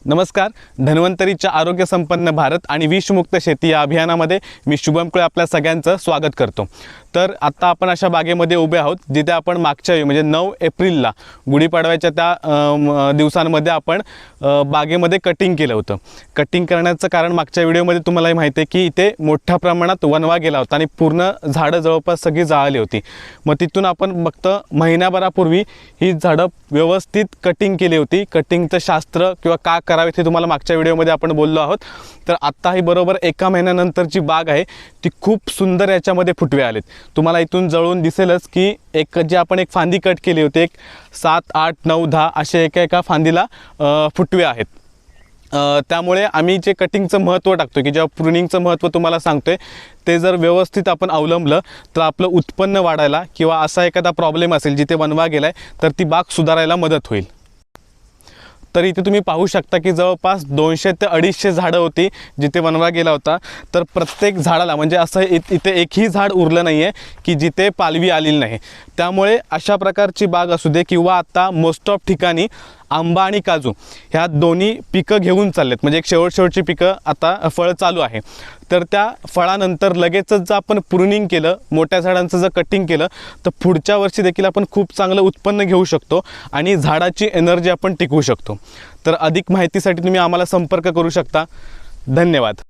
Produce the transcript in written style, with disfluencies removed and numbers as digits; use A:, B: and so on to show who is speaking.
A: नमस्कार. धन्वंतरीच्या आरोग्य संपन्न भारत आणि विषमुक्त शेती या अभियानामध्ये मी शुभम कुळे आपल्या सगळ्यांचं स्वागत करतो. तर आता आपण अशा बागेमध्ये उभे आहोत जिथे आपण मागच्या वेळी म्हणजे 9 एप्रिलला गुढीपाडव्याच्या त्या दिवसांमध्ये आपण बागेमध्ये कटिंग केलं होतं. कटिंग करण्याचं कारण मागच्या व्हिडिओमध्ये तुम्हालाही माहिती आहे की इथे मोठ्या प्रमाणात वणवा गेला होता आणि पूर्ण झाडं जवळपास सगळी जाळली होती. मग तिथून आपण फक्त महिन्याभरापूर्वी ही झाडं व्यवस्थित कटिंग केली होती. कटिंगचं शास्त्र किंवा का करावे ते तुम्हाला मागच्या व्हिडिओमध्ये आपण बोललो आहोत. तर आत्ता ही बरोबर 1 महिन्यानंतरची बाग आहे ती खूप सुंदर याच्यामध्ये फुटवे आलेत. तुम्हाला इथून जवळून दिसेलच की जी आपण एक फांदी कट केली होती, एक 7, 8, 9, 10 असे एका फांदीला फुटवे आहेत. त्यामुळे आम्ही जे कटिंगचं महत्त्व टाकतो की जेव्हा प्रुनिंगचं महत्त्व तुम्हाला सांगतोय ते जर व्यवस्थित आपण अवलंबलं तर आपलं उत्पन्न वाढायला किंवा असा एखादा प्रॉब्लेम असेल जिथे वणवा गेलाय तर ती बाग सुधारायला मदत होईल. तर इथे तुम्ही पाहू शकता की जवळपास 200 ते 250 झाडं होती जिथे वणवा गेला होता. तर प्रत्येक झाडाला म्हणजे असं इथे एकही झाड उरलं नाही आहे की जिथे पालवी आलेली नाही. त्यामुळे अशा प्रकारची बाग असू दे किंवा आता मोस्ट ऑफ ठिकाणी आंबा आणि काजू ह्या दोन्ही पिकं घेऊन चाललेत. म्हणजे एक शेवटची पिकं आता फळ चालू आहे. तर त्या फळानंतर लगेचच जर आपण प्रुनिंग केलं, मोठ्या झाडांचं जर कटिंग केलं तर पुढच्या वर्षी देखील आपण खूप चांगलं उत्पन्न घेऊ शकतो आणि झाडाची एनर्जी आपण टिकवू शकतो. तर अधिक माहितीसाठी तुम्ही आम्हाला संपर्क करू शकता. धन्यवाद.